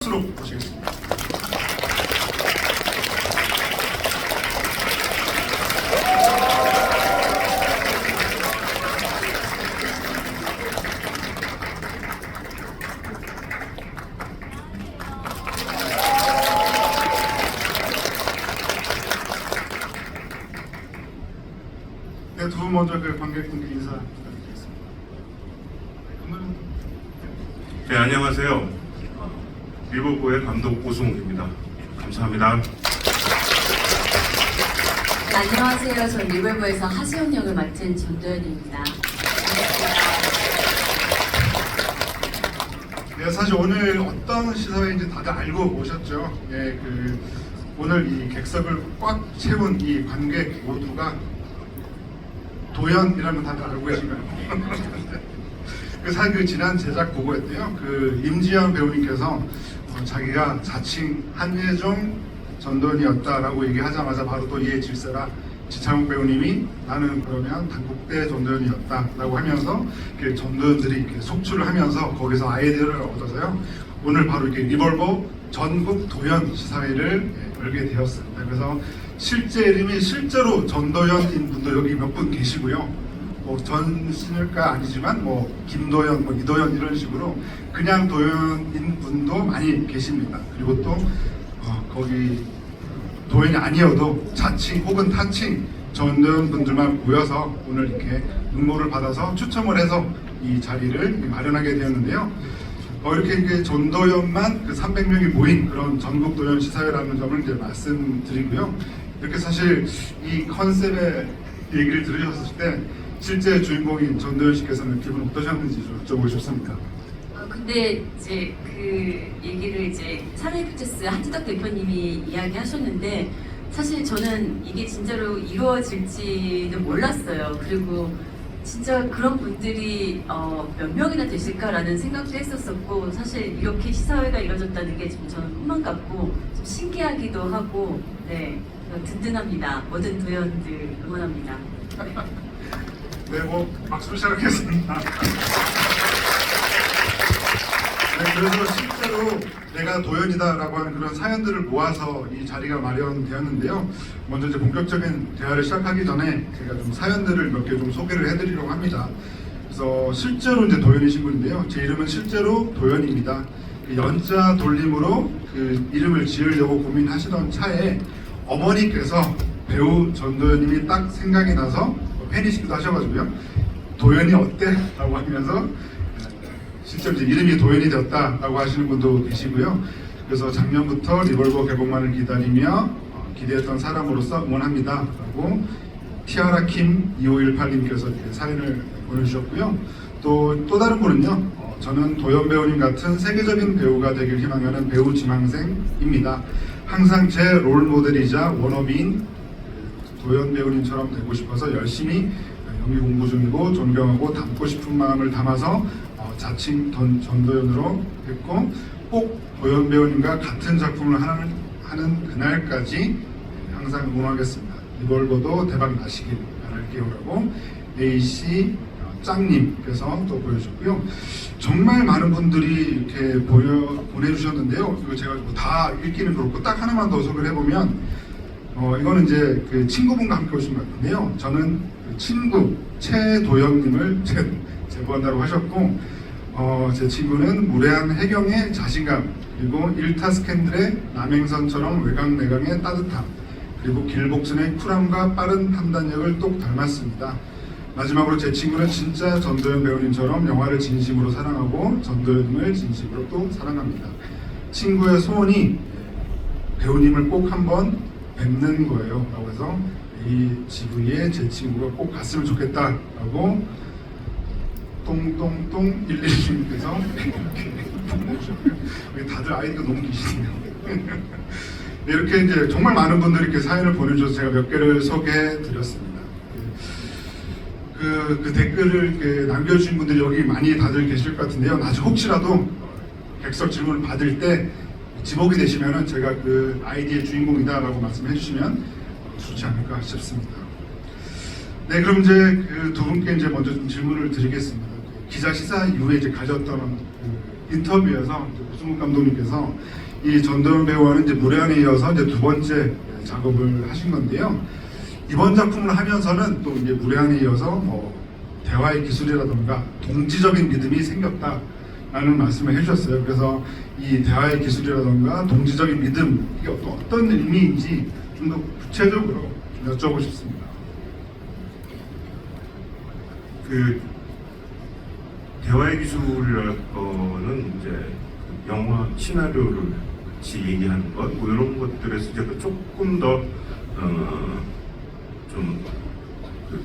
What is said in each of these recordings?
박수로 모시겠습니다. 네, 두 분 먼저 그 관객분께 인사 부탁드리겠습니다. 네, 안녕하세요. 리버풀의 감독 오승욱입니다. 감사합니다. 네, 안녕하세요. 전 리버풀에서 하수연 역을 맡은 전도연입니다. 네, 사실 오늘 어떤 시사회인지 다들 알고 오셨죠. 예, 오늘 이 객석을 꽉 채운 이 관객 모두가 도연이라는 다들 알고 계신가요? 사실 지난 제작 보고였대요. 임지연 배우님께서 자기가 자칭 한예종 전도연이었다라고 얘기하자마자 바로 또 이에 질세라 지창욱 배우님이 나는 그러면 단국대 전도연이었다라고 하면서 전도연들이 이렇게 속출을 하면서 거기서 아이디어를 얻어서요. 오늘 바로 이렇게 리볼버 전국 도연 시사회를 열게 되었습니다. 그래서 실제 이름이 실제로 전도연인 분도 여기 몇 분 계시고요. 전신일까 아니지만 김도연, 이도연 이런 식으로 그냥 도연인 분도 많이 계십니다. 그리고 또 거기 도연이 아니어도 자칭 혹은 타칭 전도연 분들만 모여서 오늘 이렇게 응모를 받아서 추첨을 해서 이 자리를 마련하게 되었는데요. 이렇게 전도연만 300명이 모인 그런 전국 도연 시사회라는 점을 이제 말씀드리고요. 이렇게 사실 이 컨셉의 얘기를 들으셨을 때 실제 주인공인 전도연 씨께서는 기분 어떠셨는지 좀 여쭤보고 싶습니다. 근데 이제 그 얘기를 이제 사나이피처스 한지덕 대표님이 이야기하셨는데 사실 저는 이게 진짜로 이루어질지는 몰랐어요. 그리고 진짜 그런 분들이 몇 명이나 되실까라는 생각도 했었었고 사실 이렇게 시사회가 이루어졌다는 게 좀 저는 꿈만 같고 좀 신기하기도 하고 네 든든합니다. 모든 도연들 응원합니다. 네, 박수로 시작하겠습니다. 네, 그래서 실제로 내가 도연이다라고 하는 그런 사연들을 모아서 이 자리가 마련되었는데요. 먼저 이제 본격적인 대화를 시작하기 전에 제가 좀 사연들을 몇 개 좀 소개를 해드리려고 합니다. 그래서 실제로 이제 도연이신 분인데요. 제 이름은 실제로 도연입니다. 연자 돌림으로 이름을 지으려고 고민하시던 차에 어머니께서 배우 전도연님이 딱 생각이 나서 팬이시기도 하셔가지고요. 도연이 어때? 라고 하면서 실제로 이제 이름이 도연이 되었다라고 하시는 분도 계시고요. 그래서 작년부터 리볼버 개봉만을 기다리며 기대했던 사람으로서 응원합니다 라고 티아라킴 2518님께서 사연을 보내주셨고요. 또 다른 분은요. 저는 도연 배우님 같은 세계적인 배우가 되길 희망하는 배우 지망생입니다. 항상 제 롤모델이자 워너비인 도연 배우님처럼 되고 싶어서 열심히 연기 공부 중이고 존경하고 닮고 싶은 마음을 담아서 자칭 전도연으로 했고 꼭 도연 배우님과 같은 작품을 하는 그날까지 항상 응원하겠습니다. 리볼버도 대박 나시길 바랄게요라고 A씨 짱님께서 또 보여주셨고요. 정말 많은 분들이 이렇게 보내주셨는데요. 이거 제가 다 읽기는 그렇고 딱 하나만 더 소개를 해보면 이거는 이제 친구분과 함께 오신 것 같은데요. 저는 친구 최도영님을 제보한다고 하셨고 제 친구는 무례한 해경의 자신감 그리고 일타 스캔들의 남행선처럼 외강내강의 따뜻함 그리고 길복순의 쿨함과 빠른 판단력을 똑 닮았습니다. 마지막으로 제 친구는 진짜 전도연 배우님처럼 영화를 진심으로 사랑하고 전도연님을 진심으로 또 사랑합니다. 친구의 소원이 배우님을 꼭 한번 뵙는 거예요. 라고 해서 이 지구에 제 친구가 꼭 갔으면 좋겠다 라고 똥똥똥 111님께서 다들 아이디가 너무 기시네요. 네, 이렇게 이제 정말 많은 분들이 이렇게 사연을 보내주셔서 제가 몇 개를 소개해 드렸습니다. 그 댓글을 남겨주신 분들이 여기 많이 다들 계실 것 같은데요. 나중에 혹시라도 객석 질문을 받을 때 지목이 되시면은 제가 그 아이디의 주인공이다라고 말씀해 주시면 좋지 않을까 싶습니다. 네, 그럼 이제 그 두 분께 이제 먼저 좀 질문을 드리겠습니다. 기자 시사 이후에 이제 가졌던 인터뷰에서 이제 오승훈 감독님께서 이 전도연 배우와는 이제 무례한에 이어서 이제 두 번째 작업을 하신 건데요. 이번 작품을 하면서는 또 이제 무례한에 이어서 뭐 대화의 기술이라던가 동지적인 믿음이 생겼다라는 말씀을 해주셨어요. 그래서 이 대화의 기술이라던가 동지적인 믿음 이게 또 어떤 의미인지 좀 더 구체적으로 여쭤보고 싶습니다. 그 대화의 기술이라는 거는 이제 영화 시나리오를 같이 얘기하는 것, 뭐 이런 것들에서 제가 조금 더 좀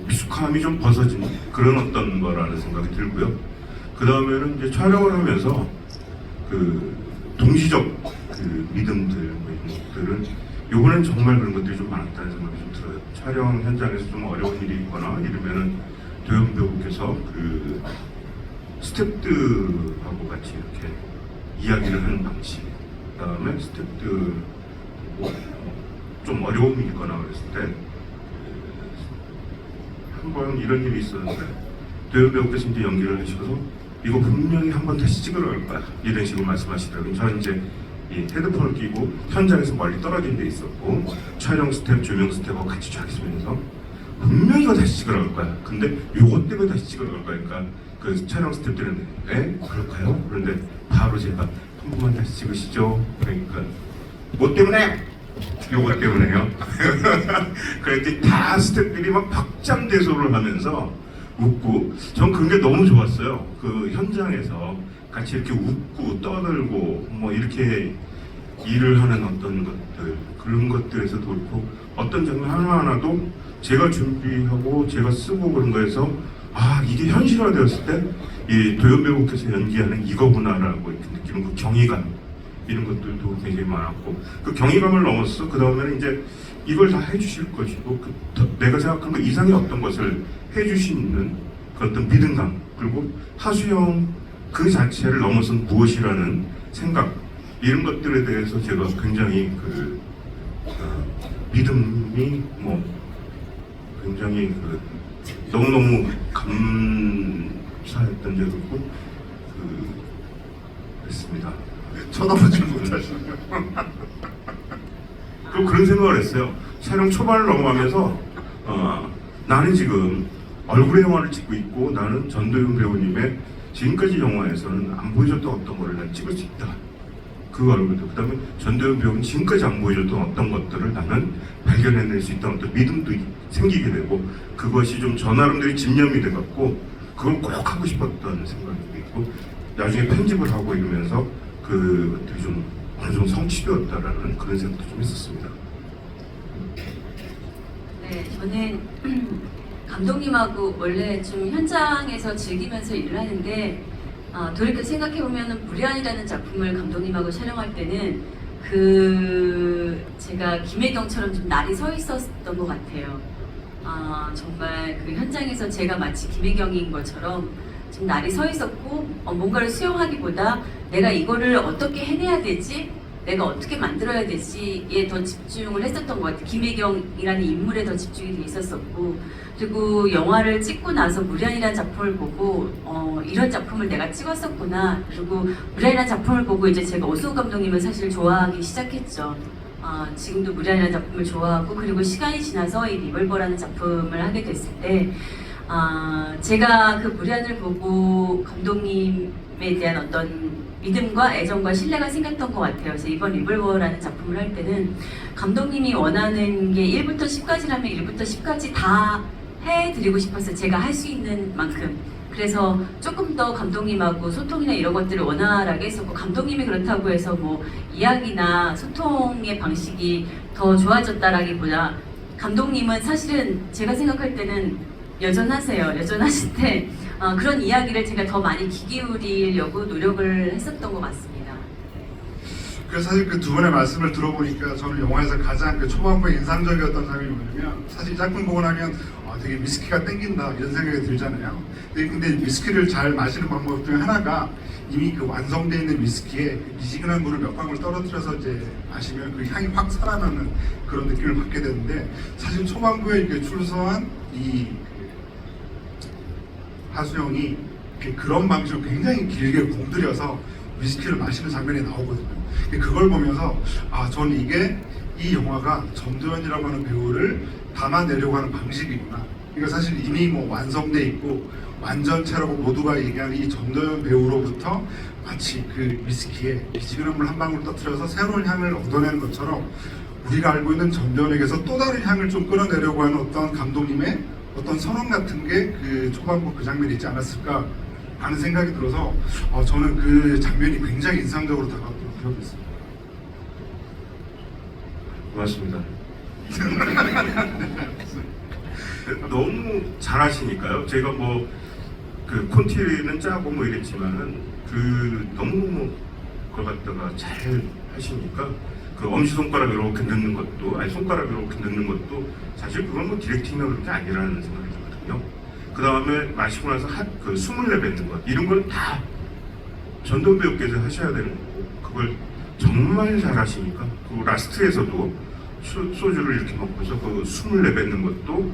미숙함이 좀 벗어진 그런 어떤 거라는 생각이 들고요. 그 다음에는 이제 촬영을 하면서 그 동시적 그 믿음들 뭐 이런 것들은 요번엔 정말 그런 것들이 좀 많았다는 생각이 좀 들어요. 촬영 현장에서 좀 어려운 일이 있거나 이러면은 도연 배우께서 그 스태프들하고 같이 이렇게 이야기를 하는 방식, 그다음에 스태프들 좀 어려움이 있거나 그랬을 때 한 번 이런 일이 있었는데 도연 배우께서 이제 연기를 하시고서 이거 분명히 한 번 다시 찍으러 갈 거야 이런 식으로 말씀하시더라고요. 저는 이제 이 헤드폰을 끼고 현장에서 멀리 떨어진 데 있었고 촬영 스텝, 조명 스텝하고 같이 쫙 있으면서 분명히 이거 다시 찍으러 갈 거야. 근데 요것 때문에 다시 찍으러 갈 거니까 그 촬영 스태프들은 에? 그럴까요? 그런데 바로 제가 한 번만 다시 찍으시죠. 그러니까 뭐 때문에? 요것 때문에요. 그랬더니 다 스태프들이 막 박장대소를 하면서 웃고 전 그런 게 너무 좋았어요. 그 현장에서 같이 이렇게 웃고 떠들고 뭐 이렇게 일을 하는 어떤 것들 그런 것들에서도 그렇고 어떤 장면 하나하나도 제가 준비하고 제가 쓰고 그런 거에서 아 이게 현실화되었을 때 이 도연 배우께서 연기하는 이거구나라고 이렇게 느끼는 그 경이감 이런 것들도 굉장히 많았고 그 경이감을 넘어서 그 다음에는 이제 이걸 다 해주실 것이고 내가 생각한 것 이상의 어떤 것을 해주시는 그 어떤 믿음감 그리고 하수영 그 자체를 넘어선 무엇이라는 생각 이런 것들에 대해서 제가 굉장히 그 믿음이 뭐 굉장히 그 너무너무 감사했던 적이 있고 그랬습니다. 쳐다보지 못하시네요. 그리고 그런 생각을 했어요. 촬영 초반을 넘어가면서 나는 지금 얼굴의 영화를 찍고 있고 나는 전도연 배우님의 지금까지 영화에서는 안 보여줬던 어떤 거를 난 찍을 수 있다. 그 얼굴도 그 다음에 전도연 배우는 지금까지 안 보여줬던 어떤 것들을 나는 발견해낼 수 있다는 어떤 믿음도 생기게 되고 그것이 좀 저 나름대로 집념이 돼갖고 그걸 꼭 하고 싶었던 생각이 있고 나중에 편집을 하고 이러면서 그것들이 좀 어느 정도 성취되었다라는 그런 생각도 좀 했었습니다. 네, 저는 감독님하고 원래 좀 현장에서 즐기면서 일을 하는데 돌이켜 생각해보면 무례한이라는 작품을 감독님하고 촬영할 때는 제가 김혜경처럼 좀 날이 서 있었던 것 같아요. 정말 그 현장에서 제가 마치 김혜경인 것처럼 좀 날이 서 있었고 뭔가를 수용하기보다 내가 이거를 어떻게 해내야 되지? 내가 어떻게 만들어야 되지에 더 집중을 했었던 것 같아요. 김혜경이라는 인물에 더 집중이 돼 있었었고 그리고 영화를 찍고 나서 무례한이라는 작품을 보고 이런 작품을 내가 찍었었구나. 그리고 무례한이라는 작품을 보고 이제 제가 오승훈 감독님을 사실 좋아하기 시작했죠. 지금도 무례한이라는 작품을 좋아하고 그리고 시간이 지나서 이 리볼버라는 작품을 하게 됐을 때 제가 그 무례한을 보고 감독님에 대한 어떤 믿음과 애정과 신뢰가 생겼던 것 같아요. 그래서 이번 리볼버라는 작품을 할 때는 감독님이 원하는 게 1부터 10까지라면 1부터 10까지 다 해드리고 싶어서 제가 할 수 있는 만큼 그래서 조금 더 감독님하고 소통이나 이런 것들을 원활하게 했었고 감독님이 그렇다고 해서 뭐 이야기나 소통의 방식이 더 좋아졌다라기보다 감독님은 사실은 제가 생각할 때는 여전하세요. 여전하실 때 그런 이야기를 제가 더 많이 귀 기울이려고 노력을 했었던 것 같습니다. 그래서 사실 그 두 분의 말씀을 들어보니까 저는 영화에서 가장 그 초반부에 인상적이었던 장면이 뭐냐면 사실 이 작품 보고 나면 되게 위스키가 땡긴다 이런 생각이 들잖아요. 근데 위스키를 잘 마시는 방법 중에 하나가 이미 그 완성되어 있는 위스키에 미지근한 물을 몇 방울 떨어뜨려서 이제 마시면 그 향이 확 살아나는 그런 느낌을 받게 되는데 사실 초반부에 이렇게 출소한 이 하수영이 그런 방식으로 굉장히 길게 공들여서 위스키를 마시는 장면이 나오거든요. 그걸 보면서 저는 이게 이 영화가 전도연이라고 하는 배우를 담아내려고 하는 방식이구나. 이거 사실 이미 뭐 완성돼 있고 완전체라고 모두가 얘기하는 이 전도연 배우로부터 마치 그 위스키에 미지근한 한 방울 떠뜨려서 새로운 향을 얻어내는 것처럼 우리가 알고 있는 전도연에게서 또 다른 향을 좀 끌어내려고 하는 어떤 감독님의 어떤 선언 같은 게 그 초반부 그 장면이 있지 않았을까 하는 생각이 들어서 저는 그 장면이 굉장히 인상적으로 다가왔던 기억이 있습니다. 고맙습니다. 너무 잘하시니까요. 제가 뭐 그 콘티는 짜고 뭐 이랬지만은 그 너무 그걸 갖다가 잘 하시니까 그 엄지 손가락 이렇게 넣는 것도 아니 손가락 이렇게 넣는 것도 사실 그건 뭐 디렉팅이나 그런 게 아니라는 생각이 들거든요. 그 다음에 마시고 나서 그 숨을 내뱉는 것 이런 걸 다 전도연 배우께서 하셔야 되는 거고 그걸 정말 잘 하시니까 그 라스트에서도 소주를 이렇게 먹고서 그 숨을 내뱉는 것도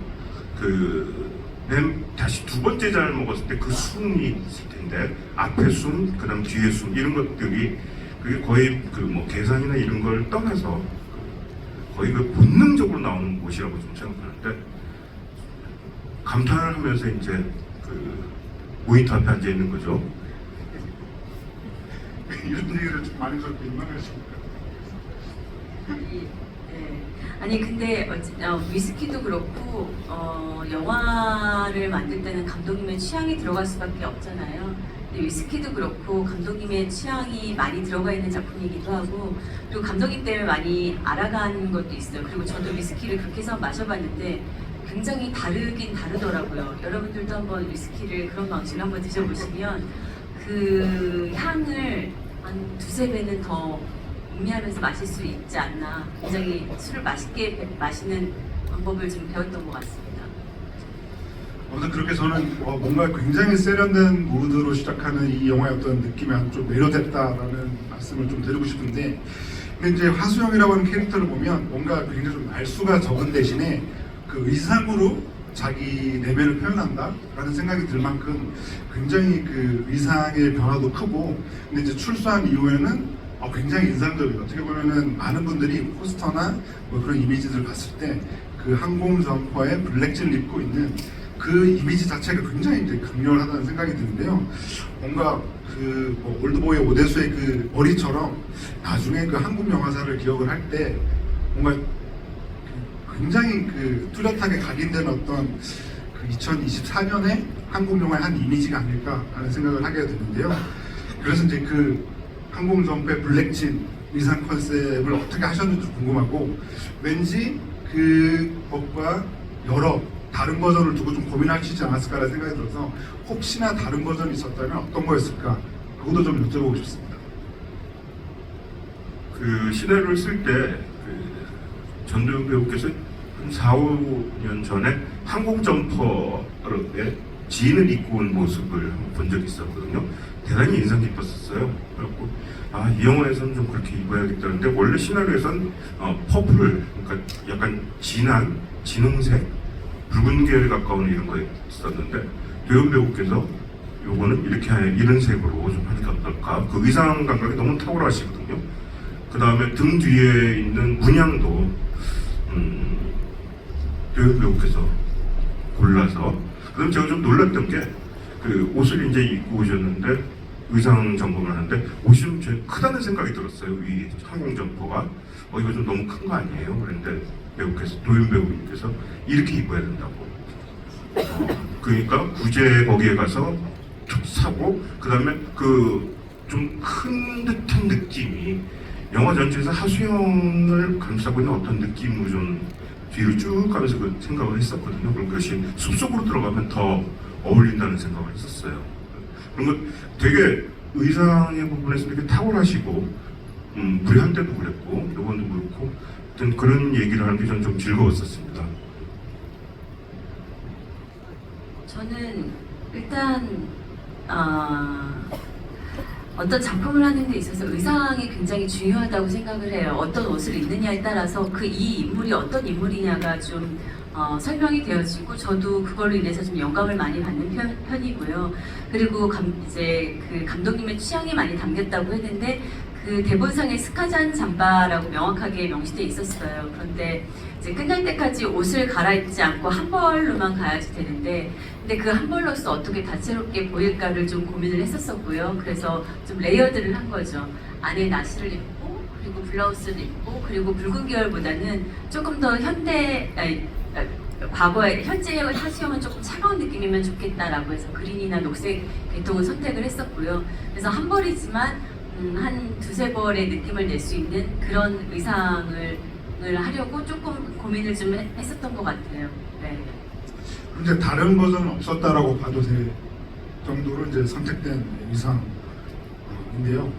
다시 두 번째 잔을 먹었을 때 그 숨이 있을 텐데 앞에 숨, 그 다음 뒤에 숨 이런 것들이 그게 거의 그 뭐 계산이나 이런 걸 떠나서 거의 그 본능적으로 나오는 곳이라고 좀 생각하는데 감탄을 하면서 이제 그 모니터 앞에 앉아 있는 거죠. 이런 얘기를 좀 많이 저렇게 유명하십니까? 네. 아니 근데 위스키도 그렇고 영화를 만들 때는 감독님의 취향이 들어갈 수밖에 없잖아요. 근데 위스키도 그렇고 감독님의 취향이 많이 들어가 있는 작품이기도 하고 그리고 감독님 때문에 많이 알아간 것도 있어요. 그리고 저도 위스키를 그렇게 해서 마셔봤는데 굉장히 다르긴 다르더라고요. 여러분들도 한번 위스키를 그런 방식으로 한번 드셔보시면 그 향을 한 두세 배는 더 음미하면서 마실 수 있지 않나. 굉장히 술을 맛있게 마시는 방법을 좀 배웠던 것 같습니다. 아무튼 그렇게 저는 뭔가 굉장히 세련된 무드로 시작하는 이 영화의 어떤 느낌이 좀 매료됐다라는 말씀을 좀 드리고 싶은데 근데 이제 화수영이라고 하는 캐릭터를 보면 뭔가 굉장히 좀 날수가 적은 대신에 그 의상으로 자기 내면을 표현한다라는 생각이 들 만큼 굉장히 그 의상의 변화도 크고 근데 이제 출소한 이후에는 굉장히 인상적이에요. 어떻게 보면은 많은 분들이 포스터나 뭐 그런 이미지들을 봤을 때 그 항공 점퍼에 블랙진을 입고 있는 그 이미지 자체가 굉장히 이제 강렬하다는 생각이 드는데요. 뭔가 그뭐 올드보이 오대수의 그 머리처럼 나중에 그 한국 영화사를 기억을 할 때 뭔가 굉장히 그 뚜렷하게 각인된 어떤 그 2024년에 한국 영화의 한 이미지가 아닐까 하는 생각을 하게 되는데요. 그래서 이제 그 항공 점퍼의 블랙진 의상 컨셉을 어떻게 하셨는지 궁금하고 왠지 그것과 여러 다른 버전을 두고 좀 고민하시지 않았을까라는 생각이 들어서 혹시나 다른 버전이 있었다면 어떤 거였을까 그것도 좀 여쭤보고 싶습니다. 그 시나리오를 쓸 때 그 전도연 배우께서 한 4, 5년 전에 항공 점퍼에 지인을 입고 온 모습을 본 적이 있었거든요. 대단히 인상 깊었었어요. 그래갖고 이 영화에서는 좀 그렇게 입어야겠다는데 원래 시나리오에서는 퍼플, 그러니까 약간 진한 진홍색, 붉은계에 가까운 이런 거였었는데 도연 배우께서 요거는 이렇게 이런 색으로 좀 하니까 어떨까? 그 의상 감각이 너무 탁월하시거든요. 그 다음에 등 뒤에 있는 문양도 도연 배우께서 골라서 그럼 제가 좀 놀랐던 게 그 옷을 이제 입고 오셨는데 의상 점검을 하는데 옷이 좀 크다는 생각이 들었어요. 이 항공 점퍼가 이거 좀 너무 큰 거 아니에요? 그런데 배우께서 도연 배우님께서 이렇게 입어야 된다고. 그러니까 구제 거기에 가서 사고 그 다음에 그 좀 큰 듯한 느낌이 영화 전체에서 하수영을 감싸고 있는 어떤 느낌으로 좀 뒤로 쭉 가면서 그 생각을 했었거든요. 그럼 그것이 숲속으로 들어가면 더 어울린다는 생각을 했었어요. 그런 거 되게 의상의 부분에서 되게 탁월하시고 불의한 때도 그랬고 요번도 그렇고 어떤 그런 얘기를 하는 게 저는 좀 즐거웠었습니다. 저는 일단 어떤 작품을 하는 데 있어서 의상이 굉장히 중요하다고 생각을 해요. 어떤 옷을 입느냐에 따라서 그 이 인물이 어떤 인물이냐가 좀 설명이 되어지고 저도 그걸로 인해서 좀 영감을 많이 받는 편이고요. 그리고 이제 그 감독님의 취향이 많이 담겼다고 했는데 그 대본상에 스카잔 잠바라고 명확하게 명시돼 있었어요. 그런데 이제 끝날 때까지 옷을 갈아입지 않고 한 벌로만 가야지 되는데 근데 그 한 벌로서 어떻게 다채롭게 보일까를 좀 고민을 했었었고요. 그래서 좀 레이어드를 한 거죠. 안에 나시를 입고 그리고 블라우스를 입고 그리고 붉은 계열보다는 조금 더 과거에 현재의 하수영은 조금 차가운 느낌이면 좋겠다라고 해서 그린이나 녹색 계통을 선택을 했었고요. 그래서 한 벌이지만 한 두세 벌의 느낌을 낼 수 있는 그런 의상을 하려고 조금 고민을 좀 했었던 것 같아요. 네. 근데 다른 버전은 없었다라고 봐도 될 정도로 이제 선택된 의상인데요.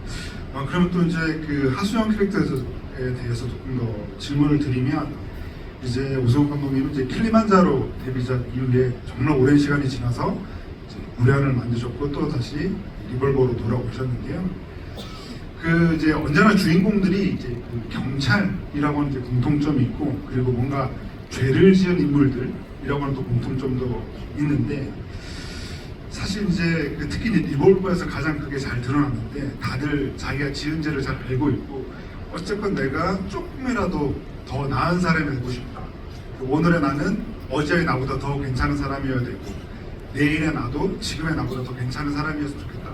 그러면 또 이제 그 하수영 캐릭터에 대해서 조금 더 질문을 드리면 이제 오승훈 감독님은 이제 킬리만자로 데뷔작 이후에 정말 오랜 시간이 지나서 이제 무례한을 만드셨고 또 다시 리볼버로 돌아오셨는데요. 그 이제 언제나 주인공들이 이제 그 경찰이라고 하는 이제 공통점이 있고 그리고 뭔가 죄를 지은 인물들이라고 하는 또 공통점도 있는데 사실 이제 그 특히 이제 리볼버에서 가장 그게 잘 드러났는데 다들 자기가 지은 죄를 잘 알고 있고 어쨌건 내가 조금이라도 더 나은 사람이 되고 싶다. 오늘의 나는 어제의 나보다 더 괜찮은 사람이어야 되고 내일의 나도 지금의 나보다 더 괜찮은 사람이었으면 좋겠다.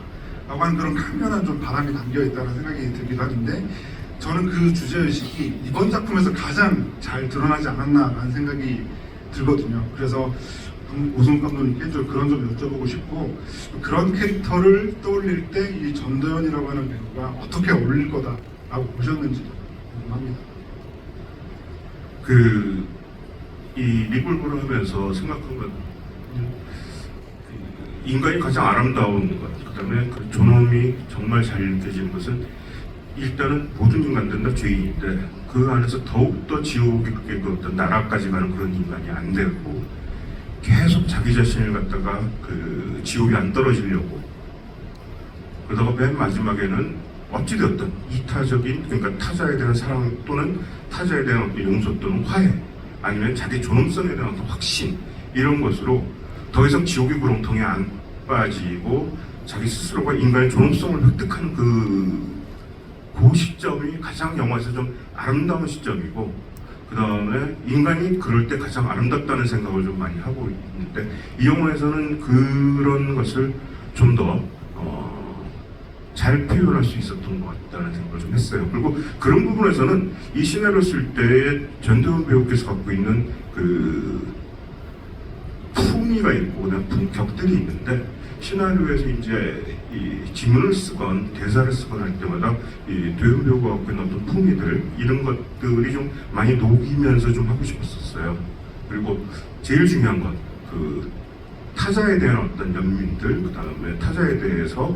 라고 하는 그런 강렬한 좀 바람이 담겨 있다는 생각이 들기도 하는데 저는 그 주제의식이 이번 작품에서 가장 잘 드러나지 않았나라는 생각이 들거든요. 그래서 오승훈 감독님께 좀 그런 점 여쭤보고 싶고 그런 캐릭터를 떠올릴 때 이 전도연이라고 하는 배우가 어떻게 어울릴 거다라고 보셨는지 궁금합니다. 이 리볼버를 하면서 생각한 건 인간이 가장 아름다운 것, 그 다음에 그 존엄이 정말 잘 느껴지는 것은 일단은 모든 인간들은 다 죄인인데 그 안에서 더욱더 지옥의 그 어떤 나라까지 가는 그런 인간이 안 되고 계속 자기 자신을 갖다가 그 지옥에 안 떨어지려고 그러다가 맨 마지막에는 어찌되었든 이타적인 그러니까 타자에 대한 사랑 또는 타자에 대한 어떤 용서 또는 화해 아니면 자기 존엄성에 대한 어떤 확신 이런 것으로 더 이상 지옥의 구렁텅이에 안 빠지고 자기 스스로가 인간의 존엄성을 획득하는 그 시점이 가장 영화에서 좀 아름다운 시점이고 그 다음에 인간이 그럴 때 가장 아름답다는 생각을 좀 많이 하고 있는데 이 영화에서는 그런 것을 좀 더 잘 표현할 수 있었던 것 같다는 생각을 좀 했어요. 그리고 그런 부분에서는 이 시나리오 쓸 때 전도연 배우께서 갖고 있는 그 풍미가 있고 그다음 품격들이 있는데 시나리오에서 이제 이 지문을 쓰건 대사를 쓰건 할 때마다 이 도연 배우가 갖고 있는 어떤 풍미들 이런 것들이 좀 많이 녹이면서 좀 하고 싶었었어요. 그리고 제일 중요한 건 그 타자에 대한 어떤 연민들 그 다음에 타자에 대해서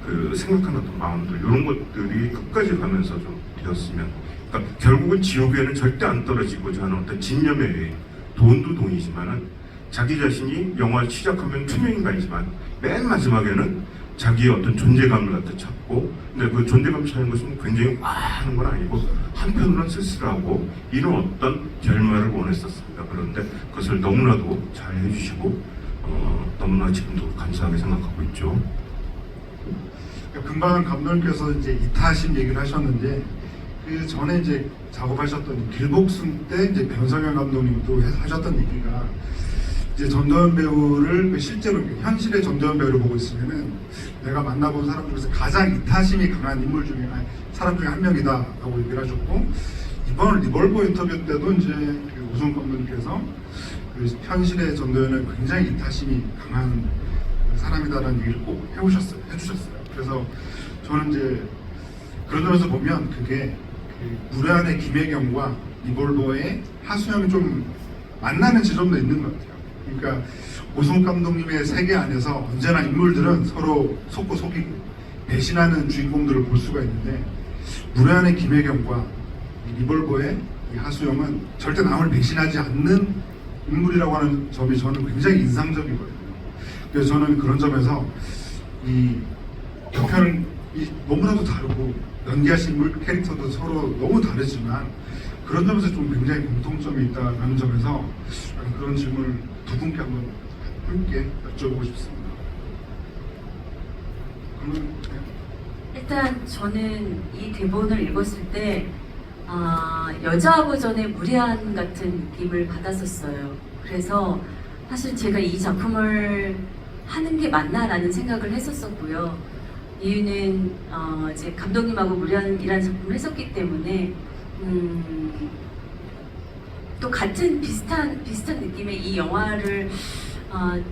그 생각하는 어떤 마음들 이런 것들이 끝까지 가면서 좀 되었으면 그러니까 결국은 지옥에는 절대 안 떨어지고자 하는 어떤 집념에 의해 돈도 돈이지만은 자기 자신이 영화를 시작하면 투명인간이지만 맨 마지막에는 자기의 어떤 존재감을 갖다 찾고 근데 그 존재감 찾는 것은 굉장히 하는 건 아니고 한편으로는 쓸쓸하고 이런 어떤 결말을 원했었습니다. 그런데 그것을 너무나도 잘 해주시고 너무나 지금도 감사하게 생각하고 있죠. 금방 감독님께서 이제 이타심 얘기를 하셨는데 그 전에 이제 작업하셨던 길복순 때 이제 변성현 감독님도 하셨던 얘기가 이제 전도연 배우를 실제로 현실의 전도연 배우를 보고 있으면은 내가 만나본 사람 중에서 가장 이타심이 강한 인물 중에 사람 중에 한 명이다라고 얘기를 하셨고 이번 리볼버 인터뷰 때도 이제 그 오승훈 감독님께서 그 현실의 전도연은 굉장히 이타심이 강한 사람이다라는 얘기를 꼭 해주셨어요. 그래서 저는 이제 그런 점에서 보면 그게 그 무례한의 김혜경과 리볼버의 하수영이 좀 만나는 지점도 있는 것 같아요. 그러니까 오승훈 감독님의 세계 안에서 언제나 인물들은 서로 속고 속이고 배신하는 주인공들을 볼 수가 있는데 무례한의 김혜경과 리볼버의 이 하수영은 절대 남을 배신하지 않는 인물이라고 하는 점이 저는 굉장히 인상적이거든요. 그래서 저는 그런 점에서 이 너무나도 다르고 연기하신 인물 캐릭터도 서로 너무 다르지만 그런 점에서 좀 굉장히 공통점이 있다는 점에서 그런 질문을 두 분께 한번 함께 여쭤보고 싶습니다. 그러면 일단 저는 이 대본을 읽었을 때 여자 버전의 무례한 같은 느낌을 받았었어요. 그래서 사실 제가 이 작품을 하는 게 맞나라는 생각을 했었었고요. 이유는 이제 감독님하고 무례한이라는 작품을 했었기 때문에 또 같은 비슷한 느낌의 이 영화를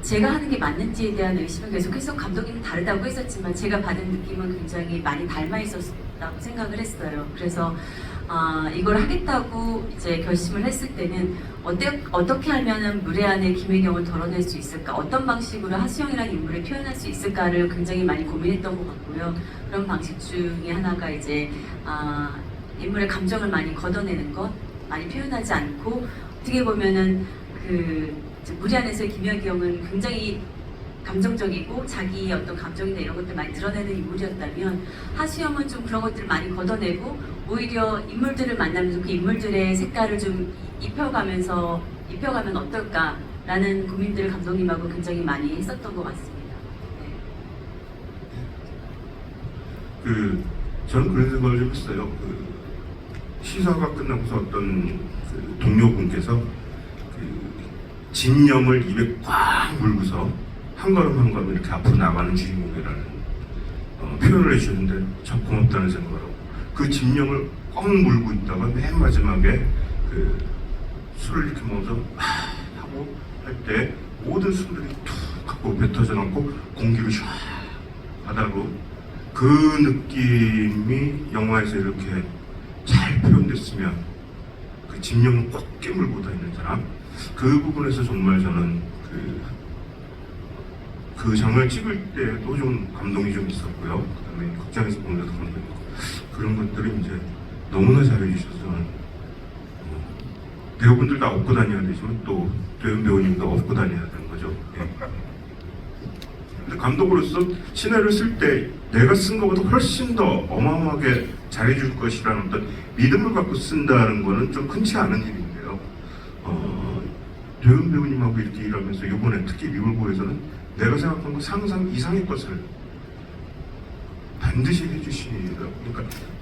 제가 하는 게 맞는지에 대한 의심은 계속해서 감독님은 다르다고 했었지만 제가 받은 느낌은 굉장히 많이 닮아 있었다고 생각을 했어요. 그래서 이걸 하겠다고 이제 결심을 했을 때는 어떻게 하면은 무례한의 김혜경을 덜어낼 수 있을까, 어떤 방식으로 하수영이라는 인물을 표현할 수 있을까를 굉장히 많이 고민했던 것 같고요. 그런 방식 중에 하나가 이제 인물의 감정을 많이 걷어내는 것, 많이 표현하지 않고 어떻게 보면은 무리안에서의 김혜경은 굉장히 감정적이고 자기의 어떤 감정이나 이런 것들 많이 드러내는 인물이었다면 하수영은 좀 그런 것들을 많이 걷어내고 오히려 인물들을 만나면서 그 인물들의 색깔을 좀 입혀가면 어떨까라는 고민들을 감독님하고 굉장히 많이 했었던 것 같습니다. 저는 그런 생각을 좀 했어요. 시사가 끝나고서 어떤 동료분께서 진념을 입에 꽉 물고서 한 걸음 한 걸음 이렇게 앞으로 나가는 주인공이라는 표현을 해주셨는데 참 고맙다는 생각을 하고 그 진념을 꽉 물고 있다가 맨 마지막에 술을 이렇게 먹어서 하고 할 때 모든 술들이 툭 하고 뱉어져 나고 공기를 샥 바다로 그 느낌이 영화에서 이렇게 잘 표현됐으면 그 진념을 꼭 깨물고 다니는 사람 그 부분에서 정말 저는 그 장면을 찍을 때도 좀 감동이 좀 있었고요. 그다음에 극장에서 보면서도 감동이 있고 그런 것들이 이제 너무나 잘해주셔서 저는 배우분들 다 업고 다녀야 되지만 또 도연 배우님도 업고 다녀야 되는 거죠. 예. 근데 감독으로서 시나리오를 쓸 때 내가 쓴 것보다 훨씬 더 어마어마하게 잘해줄 것이라는 어떤 믿음을 갖고 쓴다는 거는 좀 흔치 않은 일인데요. 도연 배우님하고 이렇게 일하면서 이번에 특히 미울보에서는 내가 생각한 것 상상 이상의 것을 반드시 해주시더라고요.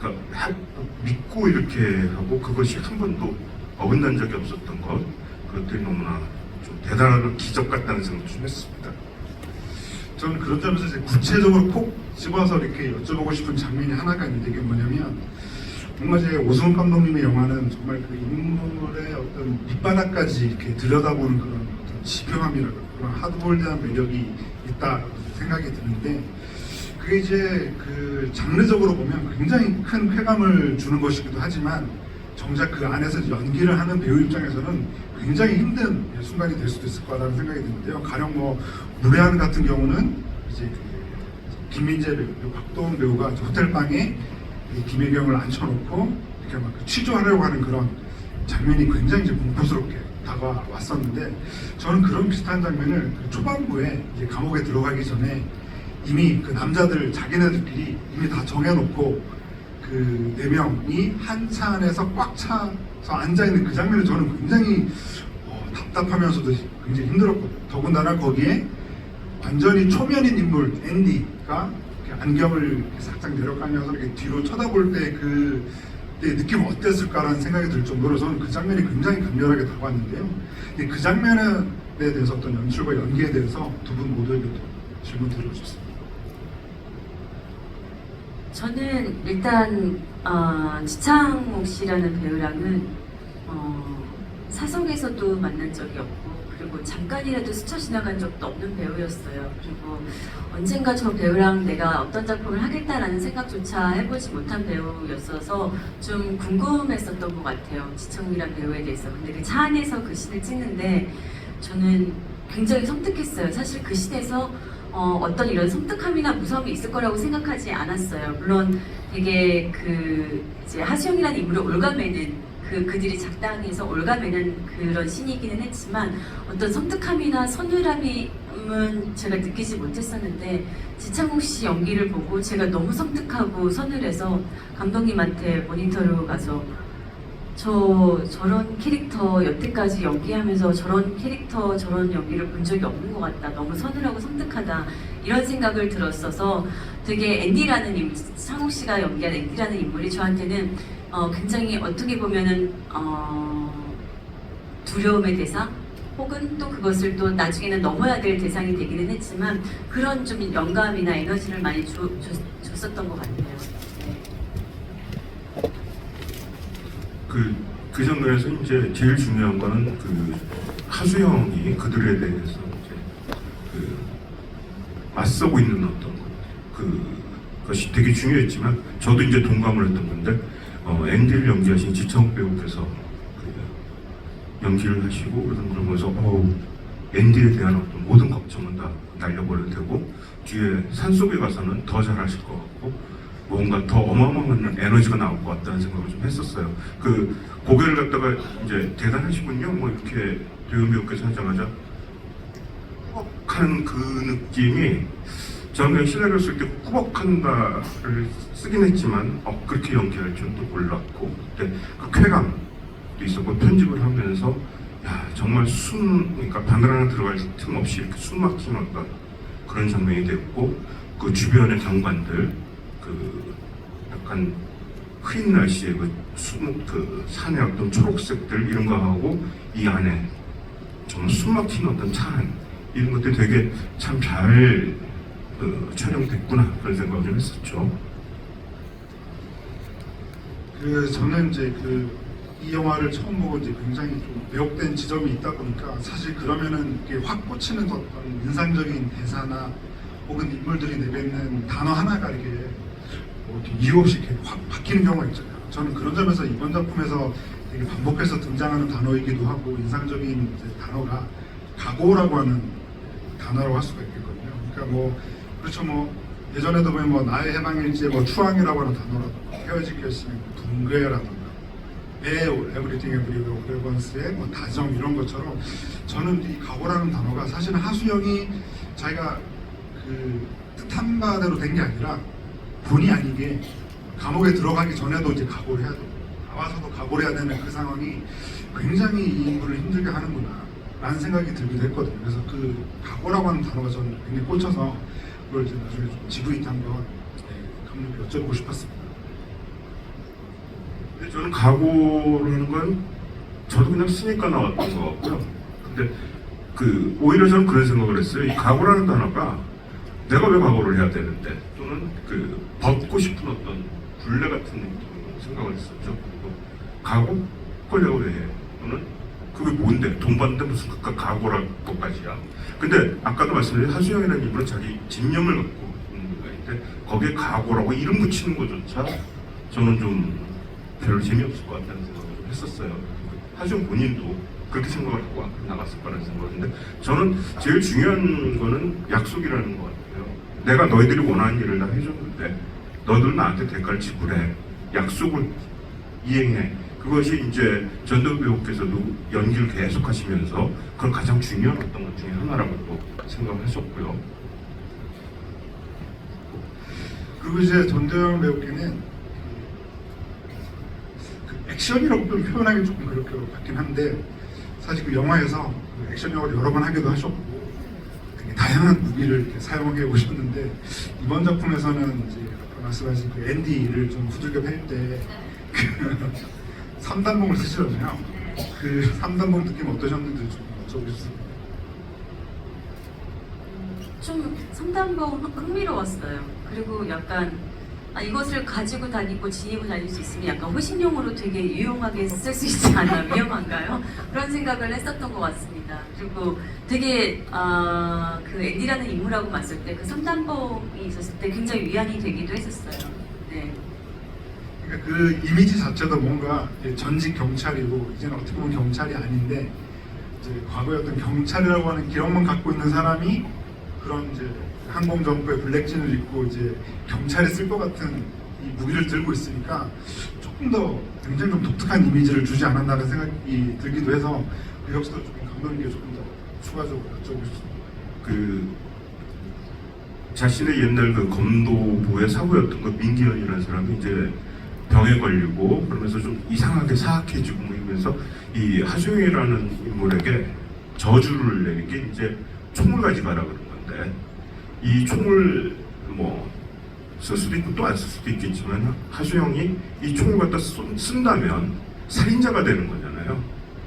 그러니까 믿고 이렇게 하고 그것이 한 번도 어긋난 적이 없었던 것 그것들이 너무나 좀 대단한 기적 같다는 생각을 좀 했습니다. 저는 그런 점에서 이제 구체적으로 콕 집어서 이렇게 여쭤보고 싶은 장면이 하나가 있는데 이게 뭐냐면 뭔가 이제 오승훈 감독님의 영화는 정말 그 인물의 어떤 밑바닥까지 이렇게 들여다보는 그런 어떤 지평함이라고 그런 하드볼드한 매력이 있다 생각이 드는데 그게 이제 그 장르적으로 보면 굉장히 큰 쾌감을 주는 것이기도 하지만 정작 그 안에서 연기를 하는 배우 입장에서는 굉장히 힘든 순간이 될 수도 있을 거라는 생각이 드는데요. 가령 뭐 무례한 같은 경우는 이제 김민재 배우, 박도원 배우가 호텔 방에 김혜경을 앉혀놓고 이렇게 막 취조하려고 하는 그런 장면이 굉장히 이제 공포스럽게 다가왔었는데 저는 그런 비슷한 장면을 초반부에 이제 감옥에 들어가기 전에 이미 그 남자들 자기네들끼리 이미 다 정해놓고 그 네 명이 한 차 안에서 꽉 차서 앉아있는 그 장면을 저는 굉장히 답답하면서도 굉장히 힘들었거든요. 더군다나 거기에 완전히 초면인 인물 앤디가 안경을 살짝 내려가면서 이렇게 뒤로 쳐다볼 때 그때 느낌 어땠을까라는 생각이 들 정도로 저는 그 장면이 굉장히 강렬하게 다가왔는데요. 근데 그 장면에 대해서 어떤 연출과 연기에 대해서 두 분 모두에게 질문 드리고 싶습니다. 저는 일단 지창욱 씨라는 배우랑은 사석에서도 만난 적이 없고 그리고 잠깐이라도 스쳐 지나간 적도 없는 배우였어요. 그리고 언젠가 저 배우랑 내가 어떤 작품을 하겠다라는 생각조차 해보지 못한 배우였어서 좀 궁금했었던 것 같아요. 지창욱이라는 배우에 대해서. 근데 그 차 안에서 그 씬을 찍는데 저는 굉장히 섬뜩했어요. 사실 그 씬에서 어떤 이런 섬뜩함이나 무서움이 있을 거라고 생각하지 않았어요. 물론 되게 이제 하수영이라는 인물을 올가매는 그들이 작당해서 올가매는 그런 신이기는 했지만 어떤 섬뜩함이나 서늘함이 점은 제가 느끼지 못했었는데 지창욱 씨 연기를 보고 제가 너무 섬뜩하고 서늘해서 감독님한테 모니터로 가서 저런 캐릭터 여태까지 연기하면서 저런 캐릭터 저런 연기를 본 적이 없는 것 같다. 너무 서늘하고 섬뜩하다. 이런 생각을 들었어서 되게 앤디라는 인물, 창욱 씨가 연기한 앤디라는 인물이 저한테는 굉장히 어떻게 보면은 두려움의 대상 혹은 또 그것을 또 나중에는 넘어야 될 대상이 되기는 했지만 그런 좀 영감이나 에너지를 많이 줬었던 것 같아요. 그 장면에서 이제 제일 중요한 거는 그 하수영이 그들에 대해서 이제 그 맞서고 있는 어떤 그것이 되게 중요했지만 저도 이제 동감을 했던 건데 앤디를 연기하신 지창욱 배우께서 그 연기를 하시고 그러면서 앤디에 대한 어떤 모든 걱정은 다 날려버려도 되고 뒤에 산속에 가서는 더 잘하실 것 같고 뭔가 더 어마어마한 에너지가 나올 것 같다는 생각을 좀 했었어요. 그 고개를 갖다가 이제 대단하시군요. 뭐 이렇게 배우 배우께서 하자마자 꾸벅한 그 느낌이 저는 그냥 시나리오 쓸 때 꾸벅한다를 쓰긴 했지만 그렇게 연기할 줄은 또 몰랐고 그때 그 쾌감도 있었고 편집을 하면서 야 정말 그러니까 바늘 하나 들어갈 틈 없이 이렇게 숨 막힌 어떤 그런 장면이 됐고 그 주변의 경관들 그 약간 흐린 날씨에 그 산의 어떤 초록색들 이런 거 하고 이 안에 정말 숨막힌 어떤 차안 이런 것들이 되게 참 잘 촬영됐구나 그런 생각을 좀 했었죠. 저는 이제 이 영화를 처음 보고 이제 굉장히 좀 매혹된 지점이 있다 보니까 사실 그러면은 이게 확 꽂히는 어떤 인상적인 대사나 혹은 인물들이 내뱉는 단어 하나가 이렇게 이유 없이 이렇게 확 바뀌는 경우가 있잖아요. 저는 그런 점에서 이번 작품에서 되게 반복해서 등장하는 단어이기도 하고 인상적인 이제 단어가 각오라고 하는 단어라고 할 수가 있겠거든요. 그러니까 그렇죠 예전에도 보면 나의 해방일지에 추앙이라고 하는 단어라도 헤어질 결심의 붕괴라든가 배우 에브리띵 에브리웨어 오레건스의 다정 이런 것처럼 저는 이 각오라는 단어가 사실은 하수영이 자기가 그 뜻한 바대로 된 게 아니라 본의 아니게 감옥에 들어가기 전에도 이제 각오를 해야 되고 나와서도 각오를 해야 되는 그 상황이 굉장히 이 인물을 힘들게 하는구나 라는 생각이 들기도 했거든요. 그래서 그 각오라고 하는 단어가 저는 굉장히 꽂혀서 그걸 이제 나중에 좀 지브리한테 한번 감독님께 여쭤보고 싶었습니다. 근데 저는 각오라는 건 저도 그냥 쓰니까 나왔던 것 같고요. 근데 오히려 저는 그런 생각을 했어요. 이 각오라는 단어가 내가 왜 각오를 해야 되는데 또는 벗고 싶은 어떤 굴레 같은 생각을 했었죠. 그리고 각오? 그걸 내가 왜 해? 또는 그게 뭔데? 돈 받는데 무슨 각오라고까지야. 근데 아까도 말씀드린 하수영이라는 인물은 자기 집념을 갖고 있는 인간인데 거기에 각오라고 이름 붙이는 것조차 저는 좀 별로 재미없을 것 같다는 생각을 좀 했었어요. 하수영 본인도 그렇게 생각을 하고 나갔을 거라는 생각인데 저는 제일 중요한 거는 약속이라는 것 같아요. 내가 너희들이 원하는 일을 다 해줬는데 너들 나한테 대가를 지불해. 약속을 이행해. 그것이 이제 전도연 배우께서도 연기를 계속 하시면서 그건 가장 중요한 어떤 것 중에 하나라고 또 생각을 하셨고요. 그리고 이제 전도연 배우께는 액션이라고 좀 표현하기 조금 그렇게 같긴 한데 사실 그 영화에서 액션 영화를 여러 번 하기도 하셨고 되게 다양한 무기를 이렇게 사용해 오셨는데 이번 작품에서는 이제 아까 말씀하신 그 앤디를 좀 후들겨 팰때 그 3단봉을 쓰시잖아요. 그 3단봉 느낌 어떠셨는지 좀 여쭤보겠습니다. 좀 3단봉 흥미로웠어요. 그리고 약간 이것을 가지고 다니고 지니고 다닐 수 있으면 약간 호신용으로 되게 유용하게 쓸 수 있지 않나 위험한가요? 그런 생각을 했었던 것 같습니다. 그리고 되게 그 앤디라는 인물하고 봤을 때 그 3단봉이 있었을 때 굉장히 위안이 되기도 했었어요. 네. 그러니까 그 이미지 자체도 뭔가 전직 경찰이고 이제는 어떻게 보면 경찰이 아닌데 이제 과거에 어떤 경찰이라고 하는 기억만 갖고 있는 사람이 그런 이제 항공 점퍼에 블랙진을 입고 이제 경찰에 쓸 것 같은 이 무기를 들고 있으니까 조금 더 굉장히 좀 독특한 이미지를 주지 않았나라는 생각이 들기도 해서 그 역시도 조금 감독님께 조금 더 추가적으로 여쭤보고 싶습니다. 그 자신의 옛날 그 검도부의 사부였던 그 민기현이라는 사람이 이제 병에 걸리고 그러면서 좀 이상하게 사악해지고 뭐 이러면서 이 하수영이라는 인물에게 저주를 내리게 이제 총을 가져가라 그런 건데 이 총을 뭐 쓸 수도 있고 또 안 쓸 수도 있겠지만 하수영이 이 총을 갖다 쓴다면 살인자가 되는 거잖아요.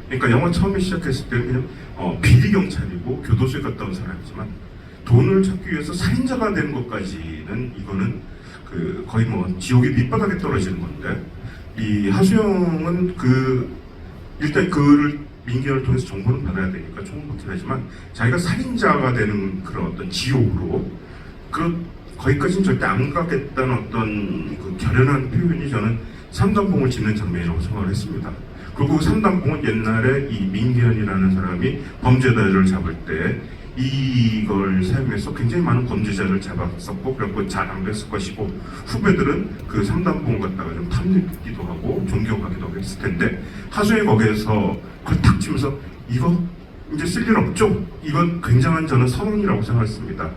그러니까 영화 처음에 시작했을 때는 그냥 비리 경찰이고 교도소에 갔다 온 사람이지만 돈을 찾기 위해서 살인자가 되는 것까지는 이거는 그 거의 뭐 지옥의 밑바닥에 떨어지는 건데 이 하수영은 그 일단 그를 민기현을 통해서 정보는 받아야 되니까 총을 먹긴 하지만 자기가 살인자가 되는 그런 어떤 지옥으로 거기까지는 절대 안 가겠다는 어떤 그 결연한 표현이 저는 삼단봉을 짓는 장면이라고 생각을 했습니다. 그리고 삼단봉은 옛날에 이 민기현이라는 사람이 범죄자를 잡을 때 이걸 사용해서 굉장히 많은 범죄자를 잡았었고 그래서 잘 안 됐을 것이고 후배들은 그 삼단봉을 갖다가 좀 탐내기도 하고 존경하기도 했을 텐데 하수영이 거기에서 그걸 탁 치면서 이거 이제 쓸 일 없죠? 이건 굉장한 저는 선언이라고 생각했습니다.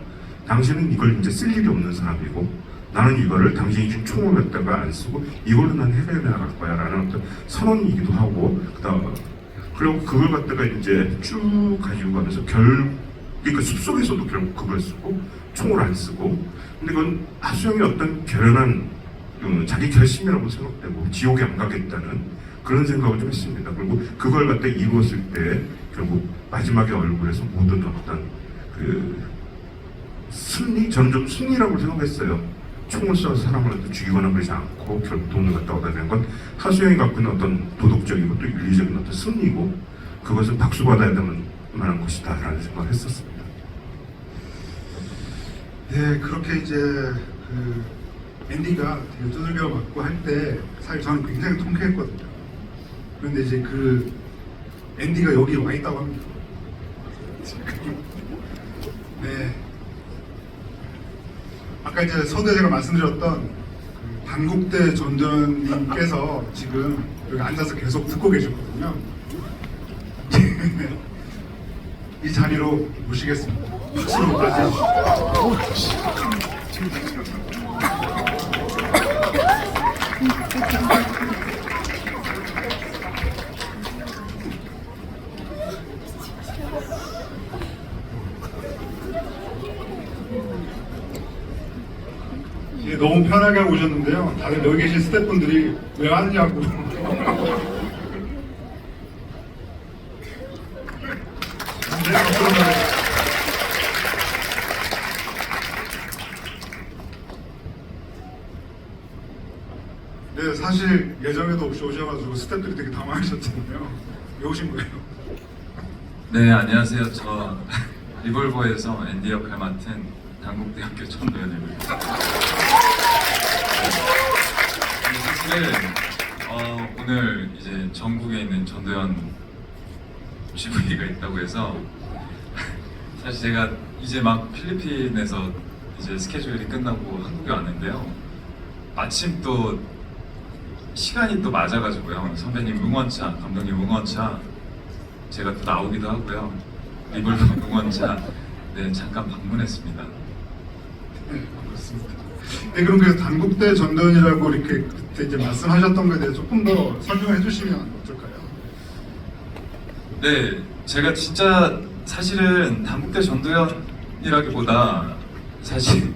당신은 이걸 이제 쓸 일이 없는 사람이고 나는 이거를 당신이 준 총을 갖다가 안 쓰고 이걸로 난 해결해 나갈 거야 라는 어떤 선언이기도 하고 그리고 그걸 갖다가 이제 쭉 가지고 가면서 그러니까 숲속에서도 결국 그걸 쓰고 총을 안 쓰고 근데 그건 하수영의 어떤 결연한 자기 결심이라고 생각되고 지옥에 안 가겠다는 그런 생각을 좀 했습니다. 그리고 그걸 갖다 이루었을 때 결국 마지막에 얼굴에서 모든 어떤 그 승리? 저는 좀 승리라고 생각했어요. 총을 쏴서 사람을 죽이거나 그러지 않고 결국 돈을 갖다 얻어낸 건 하수영이 갖고 있는 어떤 도덕적이고 또 윤리적인 어떤 승리고 그것은 박수받아야 되는 만한 것이다 라는 생각을 했었습니다. 네, 그렇게 이제 그 앤디가 되게 두들겨 맞고 할 때 사실 저는 굉장히 통쾌했거든요. 그런데 이제 그 앤디가 여기 와 있다고 합니다. 네. 아까 이제 서두에 제가 말씀드렸던 그 단국대 전도연님께서 지금 여기 앉아서 계속 듣고 계셨거든요. 이 자리로 모시겠습니다. 박수로 맞이해주시죠. 예, 너무 편하게 하고 오셨는데요. 다들 여기 계신 스태프분들이 왜 왔냐고. 네, 사실 예정에도 없이 오셔가지고 스태프들이 되게 당황하셨잖아요. 왜 오신 거예요? 네, 안녕하세요. 저 리볼버에서 앤디 역할 맡은 단국대학교 전도연입니다. 사실은 오늘 이제 전국에 있는 전도연 GV가 있다고 해서 사실 제가 이제 막 필리핀에서 이제 스케줄이 끝나고 한국에 왔는데요. 마침 또 시간이 또 맞아가지고요. 선배님 응원차, 감독님 응원차 제가 또 나오기도 하고요. 리볼버 응원차 네 잠깐 방문했습니다. 네, 그렇습니다. 네, 그럼 그래서 단국대 전도연이라고 이렇게 그때 이제 말씀하셨던 거에 대해서 조금 더 설명해 주시면 어떨까요? 네, 제가 진짜 사실은 단국대 전도연이라기보다 사실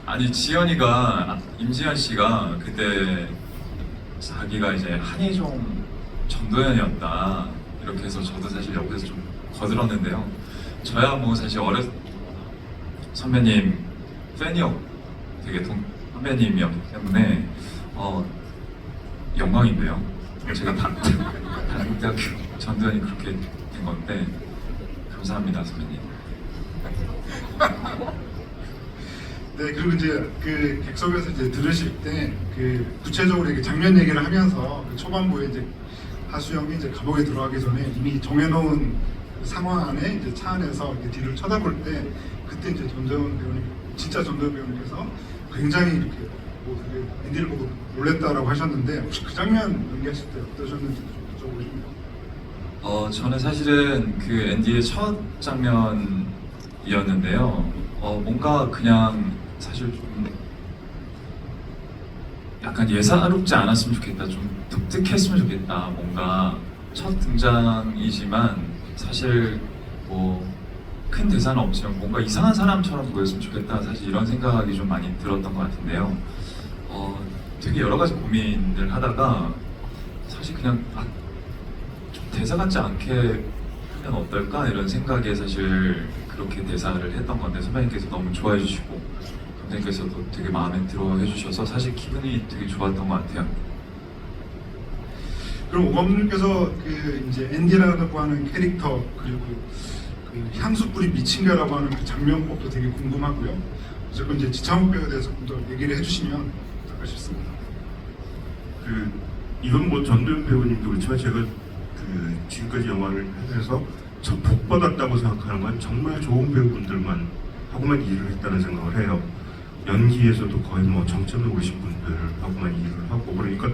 아니 지연이가 임지연 씨가 그때 자기가 이제 한예종 전도연이었다 이렇게 해서 저도 사실 옆에서 좀 거들었는데요. 저야 뭐 사실 선배님 팬이었고 되게 선배님이었기 때문에 영광인데요. 제가 단국대학교 전도연이 그렇게 된 건데 감사합니다 선배님. 네, 그리고 이제 그 객석에서 이제 들으실 때 그 구체적으로 이렇게 장면 얘기를 하면서 그 초반부에 이제 하수영이 이제 감옥에 들어가기 전에 이미 정해놓은 그 상황 안에 이제 차 안에서 이렇게 뒤를 쳐다볼 때 그때 이제 전도연 배우님, 진짜 전도연 배우님께서 굉장히 이렇게 뭐 되게 앤디를 보고 놀랬다라고 하셨는데 혹시 그 장면 연기하실 때 어떠셨는지 좀 여쭤보고 싶네요. 저는 사실은 그 앤디의 첫 장면이었는데요. 뭔가 그냥 사실 좀 약간 예사롭지 않았으면 좋겠다. 좀 독특했으면 좋겠다. 뭔가 첫 등장이지만 사실 뭐 큰 대사는 없지만 뭔가 이상한 사람처럼 보였으면 좋겠다. 사실 이런 생각이 좀 많이 들었던 것 같은데요. 되게 여러 가지 고민을 하다가 사실 그냥 좀 대사 같지 않게 하면 어떨까 이런 생각에 사실 그렇게 대사를 했던 건데 선배님께서 너무 좋아해 주시고 감독님께서도 되게 마음에 들어 해주셔서 사실 기분이 되게 좋았던 것 같아요. 그럼 오감님께서 그 이제 앤디라고 하는 캐릭터 그리고 그 향수뿌리 미친가라고 하는 그 장면법도 되게 궁금하고요. 어쨌건 이제 지창욱 배우에 대해서 좀 더 얘기를 해주시면 어떨까 싶습니다. 그 이건 뭐 전도연 배우님도 그렇지만 제가 그 지금까지 영화를 해서 저 복 받았다고 생각하는 건 정말 좋은 배우분들만 하고만 일을 했다는 생각을 해요. 연기에서도 거의 뭐 정점에 오신 분들하고만 일을 하고 그러니까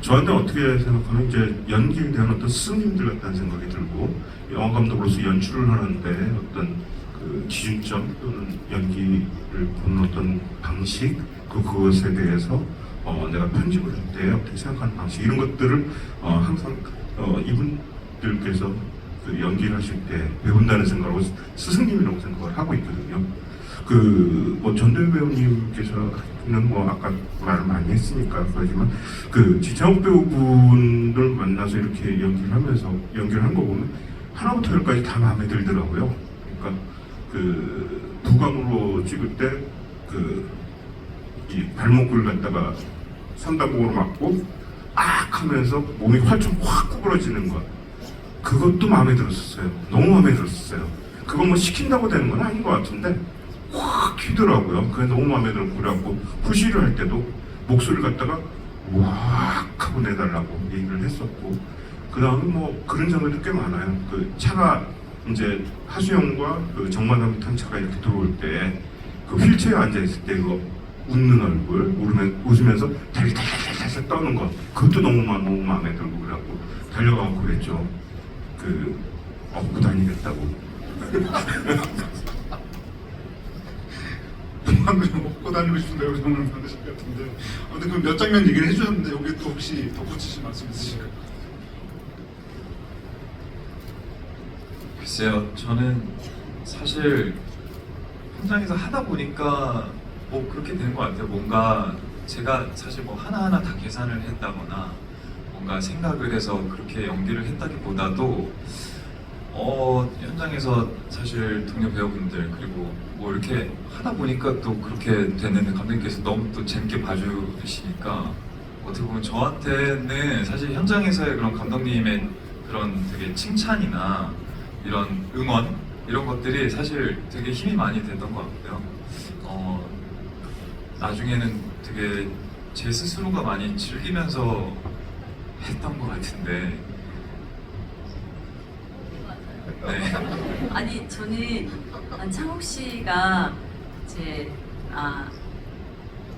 저한테 어떻게 생각하면 이제 연기에 대한 어떤 스님들 같다는 생각이 들고 영화 감독으로서 연출을 하는데 어떤 그 기준점 또는 연기를 보는 어떤 방식 그것에 대해서 내가 편집을 할 때 어떻게 생각하는 방식 이런 것들을 항상 이분들께서 그 연기를 하실 때 배운다는 생각으로 스승님이라고 생각을 하고 있거든요. 그 뭐 전도연 배우님께서는 뭐 아까 말을 많이 했으니까 그러지만 그 지창욱 배우분들 만나서 이렇게 연기를 한 거 보면 하나부터 열까지 다 마음에 들더라고요. 그러니까 그 부감으로 찍을 때 그 이 발목을 갖다가 삼단봉으로 맞고 악 하면서 몸이 활좀 확 구부러지는 것 그것도 마음에 들었었어요. 너무 마음에 들었었어요. 그거 뭐 시킨다고 되는 건 아닌 것 같은데 확 휘더라고요. 그게 너무 마음에 들었고 그래갖고 후시를 할 때도 목소리를 갖다가 왁 하고 내달라고 얘기를 했었고 그 다음에 뭐 그런 장면도 꽤 많아요. 그 차가 이제 하수영과 그 정만함이 탄 차가 이렇게 들어올 때 그 휠체어에 앉아있을 때 그거 웃는 얼굴 웃으면서 달달달달 떠는 거 그것도 너무 마음에 들고 그래갖고 달려가고 그랬죠. 그 업고 다니겠다고 방금 먹고 다니고 싶은데 저는 받으실 것 같은데 아무튼 그 몇 장면 얘기를 해주셨는데 여기 또 혹시 덧붙이실 말씀 있으실까요? 글쎄요, 저는 사실 현장에서 하다 보니까 뭐 그렇게 되는 것 같아요. 뭔가 제가 사실 뭐 하나하나 다 계산을 했다거나 뭔가 생각을 해서 그렇게 연기를 했다기보다도 현장에서 사실 동료 배우분들 그리고 뭐 이렇게 하다 보니까 또 그렇게 됐는데 감독님께서 너무 또 재밌게 봐주시니까 어떻게 보면 저한테는 사실 현장에서의 그런 감독님의 그런 되게 칭찬이나 이런 응원 이런 것들이 사실 되게 힘이 많이 됐던 것 같고요. 나중에는 되게 제 스스로가 많이 즐기면서 했던 것 같은데 네. 아니 저는 창욱 씨가 이제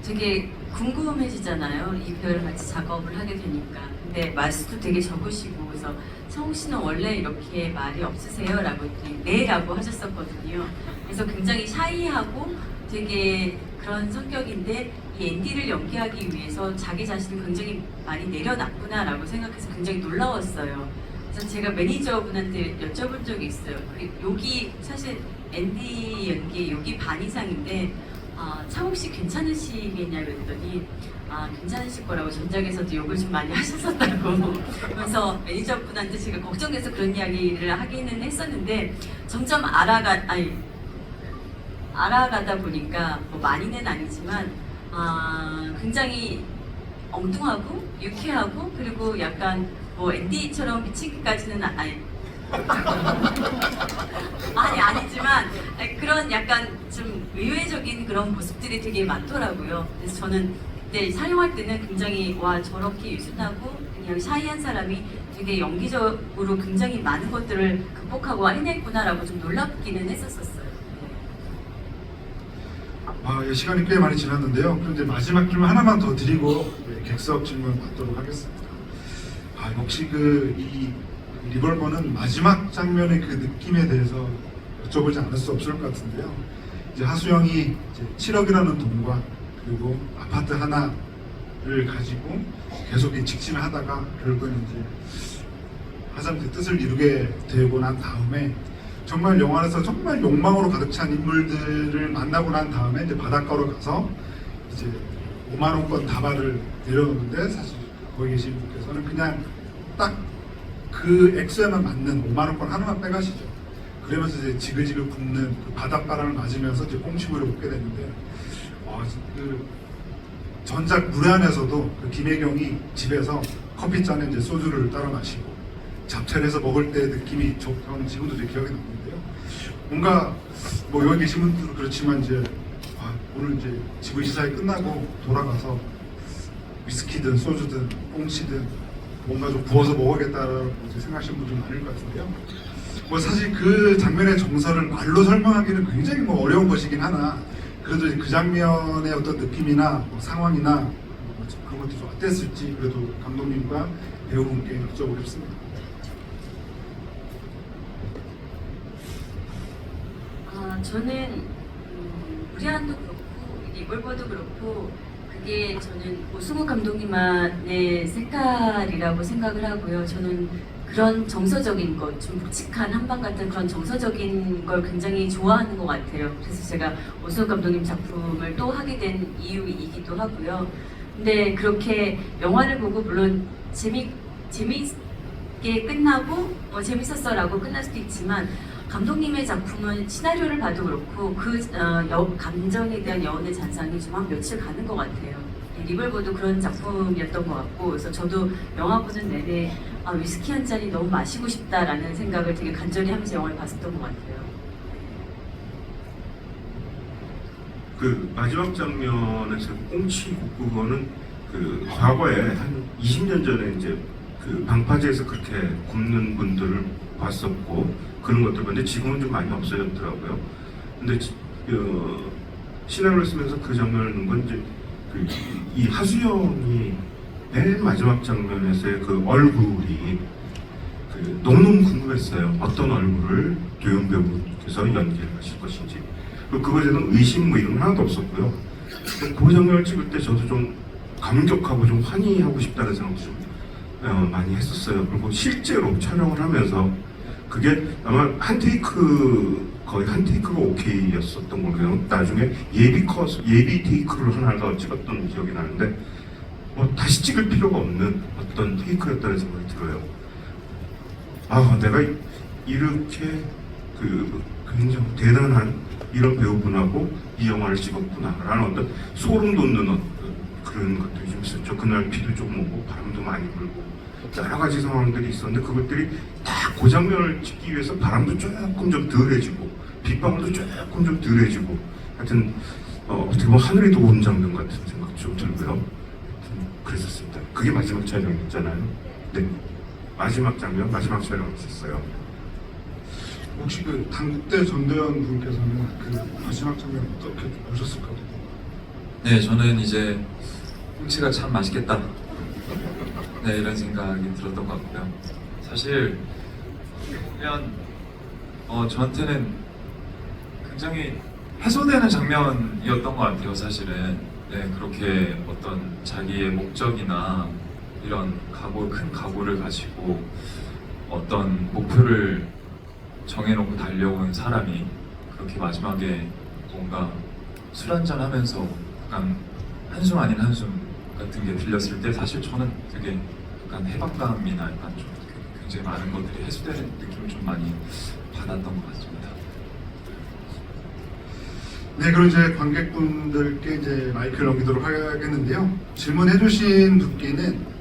되게 궁금해지잖아요. 이 배우를 같이 작업을 하게 되니까. 근데 말수도 되게 적으시고 그래서 창욱 씨는 원래 이렇게 말이 없으세요?라고 했더니 네라고 하셨었거든요. 그래서 굉장히 샤이하고 되게 그런 성격인데 이 앤디를 연기하기 위해서 자기 자신을 굉장히 많이 내려놨구나라고 생각해서 굉장히 놀라웠어요. 그래서 제가 매니저분한테 여쭤본 적이 있어요. 여기 사실 앤디 연기 여기 반 이상인데 창욱 씨 괜찮으시겠냐 그랬더니 괜찮으실 거라고 전작에서도 욕을 좀 많이 하셨었다고. 그래서 매니저분한테 제가 걱정돼서 그런 이야기를 하기는 했었는데 점점 알아가다 보니까 뭐 많이는 아니지만 굉장히 엉뚱하고 유쾌하고 그리고 약간 뭐 앤디처럼 미치기까지는 아니지만 그런 약간 좀 의외적인 그런 모습들이 되게 많더라고요. 그래서 저는 그때 촬영할 때는 굉장히 와 저렇게 유순하고 그냥 샤이한 사람이 되게 연기적으로 굉장히 많은 것들을 극복하고 해냈구나라고 좀 놀랍기는 했었어요. 예, 시간이 꽤 많이 지났는데요. 그럼 이제 마지막 질문 하나만 더 드리고 객석 질문 받도록 하겠습니다. 혹시 이 리볼버는 마지막 장면의 그 느낌에 대해서 여쭤보지 않을 수 없을 것 같은데요. 이제 하수영이 이제 7억이라는 돈과 그리고 아파트 하나를 가지고 계속 이 직진을 하다가 결국은 이제 하자못해 뜻을 이루게 되고 난 다음에 정말 영화에서 정말 욕망으로 가득 찬 인물들을 만나고 난 다음에 이제 바닷가로 가서 이제 5만 원권 다발을 내려놓는데 사실 거기 계신 분께서는 그냥 딱 그 액수에만 맞는 5만 원권 하나만 빼가시죠. 그러면서 이제 지글지글 굽는 그 바닷바람을 맞으면서 이제 꽁치물을 먹게 됐는데 그 전작 무례한에서도 그 김혜경이 집에서 커피잔에 이제 소주를 따라 마시고 잡채를 해서 먹을 때 느낌이 저는 지금도 이제 기억이 나는데요. 뭔가 뭐 여기 계신 분들도 그렇지만 이제 오늘 이제 지구 시사회 끝나고 돌아가서 위스키든 소주든 꽁치든 뭔가 좀 부어서 먹어야겠다라고 이제 생각하시는 분들 많을 것 같은데요. 뭐 사실 그 장면의 정서를 말로 설명하기는 굉장히 뭐 어려운 것이긴 하나 그래도 이제 그 장면의 어떤 느낌이나 뭐 상황이나 뭐 그런 것들이 좀 어땠을지 그래도 감독님과 배우분께 여쭤보겠습니다. 저는 무리한도 그렇고 리볼버도 그렇고 그게 저는 오승우 감독님만의 색깔이라고 생각을 하고요. 저는 그런 정서적인 것, 좀 묵직한 한방 같은 그런 정서적인 걸 굉장히 좋아하는 것 같아요. 그래서 제가 오승우 감독님 작품을 또 하게 된 이유이기도 하고요. 근데 그렇게 영화를 보고 물론 재미있게 끝나고 재밌었어라고 끝날 수도 있지만 감독님의 작품은 시나리오를 봐도 그렇고 그 감정에 대한 여운의 잔상이 좀 한 며칠 가는 것 같아요. 리볼버도 그런 작품이었던 것 같고 그래서 저도 영화 보는 내내 위스키 한 잔이 너무 마시고 싶다라는 생각을 되게 간절히 하면서 영화를 봤었던 것 같아요. 그 마지막 장면에서 꽁치 그거는 그 과거에 한 20년 전에 이제 그 방파제에서 그렇게 굽는 분들을 봤었고 그런 것들 봤는데 지금은 좀 많이 없어졌더라고요. 근데 시나리오를 쓰면서 그 장면을 넣은 건 이제 이 하수영이 맨 마지막 장면에서의 그 얼굴이 너무너무 궁금했어요. 어떤 얼굴을 도연 배우께서 연기를 하실 것인지. 그거에 대한 의심 뭐 이런 건 하나도 없었고요. 그 장면을 찍을 때 저도 좀 감격하고 좀 환희하고 싶다는 생각도 좀 많이 했었어요. 그리고 실제로 촬영을 하면서 그게 아마 한 테이크 거의 한 테이크가 오케이였었던 걸로 나중에 예비 테이크를 하나 더 찍었던 기억이 나는데 다시 찍을 필요가 없는 어떤 테이크였다는 생각이 들어요. 내가 이렇게 굉장히 대단한 이런 배우분하고 이 영화를 찍었구나라는 어떤 소름 돋는 그런 것들이 좀 있었죠. 그날 비도 좀 오고 바람도 많이 불고 여러 가지 상황들이 있었는데 그것들이 다 그 장면을 찍기 위해서 바람도 조금 좀 덜해지고 빗방울도 조금 좀 덜해지고 하여튼 어떻게 보면 하늘이 도운 장면 같은 생각 좀 들고요. 그랬었습니다. 그게 마지막 촬영이었잖아요. 네, 마지막 장면, 마지막 촬영이었어요. 혹시 그 당국대 전대현 분께서는 그 마지막 장면 어떻게 보셨을까요? 네, 저는 이제 꽁치가 참 맛있겠다. 네, 이런 생각이 들었던 것 같고요. 사실 보면 저한테는 굉장히 해소되는 장면이었던 것 같아요. 사실은 네, 그렇게 어떤 자기의 목적이나 이런 큰 각오를 가지고 어떤 목표를 정해놓고 달려온 사람이 그렇게 마지막에 뭔가 술 한잔 하면서 약간 한숨 아닌 한숨 같은 게 들렸을 때 사실 저는 되게 약간 해방감이나 약간 좀 굉장히 많은 것들이 해소되는 느낌을 좀 많이 받았던 것 같습니다. 네, 그럼 이제 관객분들께 이제 마이크를 넘기도록 하겠는데요. 질문해주신 분께는